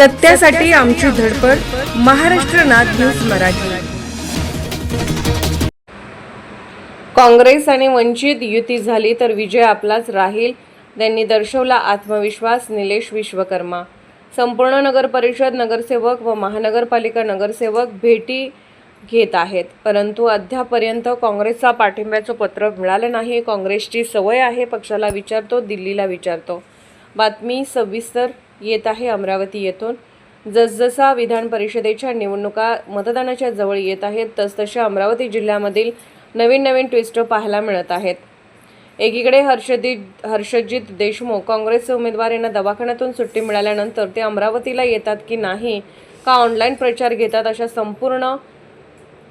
सत्यासाठी आमची धडपड. महाराष्ट्र नाद न्यूज मराठी. काँग्रेस आणि वंचित युती झाली तर विजय आपलाच राहील, त्यांनी दर्शवला आत्मविश्वास. निलेश विश्वकर्मा. संपूर्ण नगर परिषद नगरसेवक व महानगरपालिका नगरसेवक भेटी घेत आहेत, परंतु अद्यापर्यंत काँग्रेसचा पाठिंब्याचं पत्र मिळालं नाही. काँग्रेसची सवय आहे, पक्षाला विचारतो, दिल्लीला विचारतो. बातमी सविस्तर येत आहे अमरावती येथून. जसजसा विधान परिषदेच्या निवडणुका मतदानाच्या जवळ येत आहेत, तसतशा अमरावती जिल्ह्यामधील नवीन ट्विस्ट पाहायला मिळत आहेत. एकीकडे हर्षजित देशमुख काँग्रेसचे उमेदवार यांना दवाखान्यातून सुट्टी मिळाल्यानंतर ते अमरावतीला येतात की नाही, का ऑनलाईन प्रचार घेतात, अशा संपूर्ण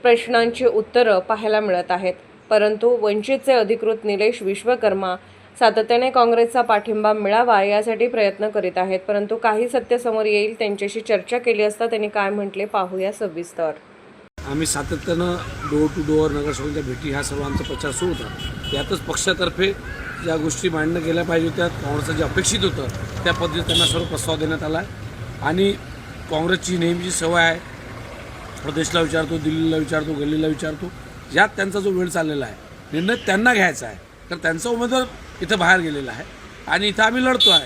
प्रश्नांची उत्तरं पाहायला मिळत आहेत. परंतु वंचितचे अधिकृत निलेश विश्वकर्मा सातत्याने काँग्रेसचा पाठिंबा मिळावा यासाठी प्रयत्न करीत आहेत, परंतु काही सत्य समोर येईल त्यांच्याशी चर्चा केली असता त्यांनी काय म्हटले पाहूया सविस्तर. आम्ही सातत्यानं डोअर टू डोअर नगरसेवकांच्या भेटी ह्या सर्व आमचा प्रचार सुरू होता. त्यातच पक्षातर्फे ज्या गोष्टी मांडणं गेल्या पाहिजे होत्या, काँग्रेसचं जे अपेक्षित होतं त्या पद्धतीने त्यांना सर्व प्रस्ताव देण्यात आला आहे. आणि काँग्रेसची नेहमीची सवय आहे, प्रदेशला विचारतो, दिल्लीला विचारतो, गल्लीला विचारतो. यात त्यांचा जो वेळ चाललेला आहे, निर्णय त्यांना घ्यायचा आहे. तर त्यांचा उमेदवार इथं बाहेर गेलेला आहे आणि इथं आम्ही लढतो आहे.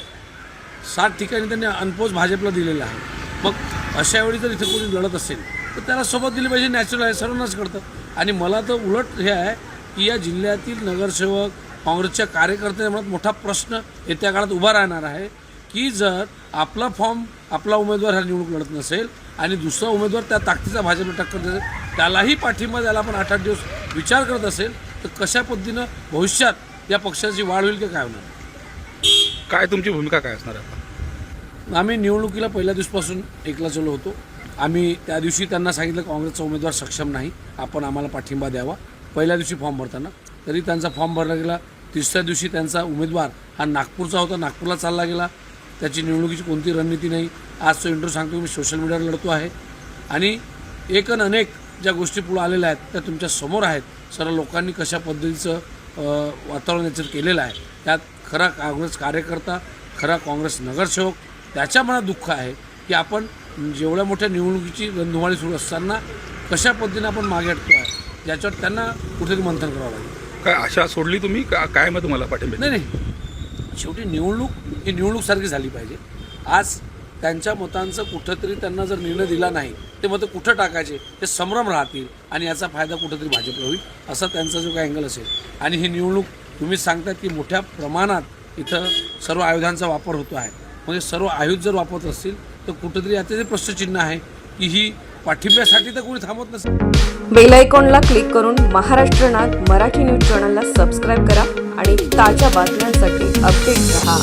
7 ठिकाणी त्यांनी अनपोज भाजपला दिलेलं आहे. मग अशा वेळी जर इथं कोणी लढत असेल तर त्याला सोबत दिली पाहिजे. नॅचरल आहे, सर्वांनाच कळतं. आणि मला तर उलट हे आहे की या जिल्ह्यातील नगरसेवक काँग्रेसच्या कार्यकर्त्यांना मोठा प्रश्न येत्या काळात उभा राहणार आहे की जर आपला फॉर्म, आपला उमेदवार हा निवडणूक लढत नसेल आणि दुसरा उमेदवार त्या ताकदीचा भाजपला टक्कर देत असेल, त्यालाही पाठिंबा द्यायला आपण 8-8 दिवस विचार करत असेल, तर कशा पद्धतीनं भविष्यात या पक्षाची वाढ होईल की काय होणार? काय तुमची भूमिका काय असणार आहे? आम्ही निवडणुकीला पहिल्या दिवसापासून एकला चलो होतो. आम्ही त्या दिवशी त्यांना सांगितलं काँग्रेसचा उमेदवार सक्षम नाही, आपण आम्हाला पाठिंबा द्यावा. पहिल्या दिवशी फॉर्म भरताना तरी त्यांचा फॉर्म भरला गेला. तिसऱ्या दिवशी त्यांचा उमेदवार हा नागपूरचा होता, नागपूरला चालला गेला. त्याची निवडणुकीची कोणती रणनीती नाही. आज तो इंटरव्ह्यू सांगतो, मी सोशल मीडियावर लढतो आहे आणि अनेक ज्या गोष्टी पुढे आलेल्या आहेत त्या तुमच्या समोर आहेत. सर्व लोकांनी कशा पद्धतीचं वातावरण याच्यात केलेलं आहे, त्यात खरा काँग्रेस कार्यकर्ता, खरा काँग्रेस नगरसेवक त्याच्या मनात दुःख आहे की आपण जेवढ्या मोठ्या निवडणुकीची रणधुमाळी सुरू असताना कशा पद्धतीने आपण मागे हटतो आहे, याच्यावर त्यांना कुठेतरी मंथन करावं लागेल. काय आशा सोडली तुम्ही काय मग तुम्हाला पाठिंबा? नाही, शेवटी निवडणूक ही निवडणूकसारखी झाली पाहिजे. आज त्यांच्या मतांचं कुठंतरी त्यांना जर निर्णय दिला नाही, ते मतं कुठं टाकायचे ते संभ्रम राहतील आणि याचा फायदा कुठंतरी भाजपला होईल, असा त्यांचा जो काही अँगल असेल. आणि ही निवडणूक तुम्ही सांगतात की मोठ्या प्रमाणात इथं सर्व आयुधांचा वापर होतो आहे. म्हणजे सर्व आयुध जर वापरत असतील तर कुठंतरी याचे प्रश्नचिन्ह आहे की ही पाठिंब्यासाठी तर कोणी थांबत नसेल. बेल आयकॉनला क्लिक करून महाराष्ट्र नाद मराठी न्यूज चॅनलला सबस्क्राईब करा आणि ताज्या बातम्यांसाठी अपडेट रहा.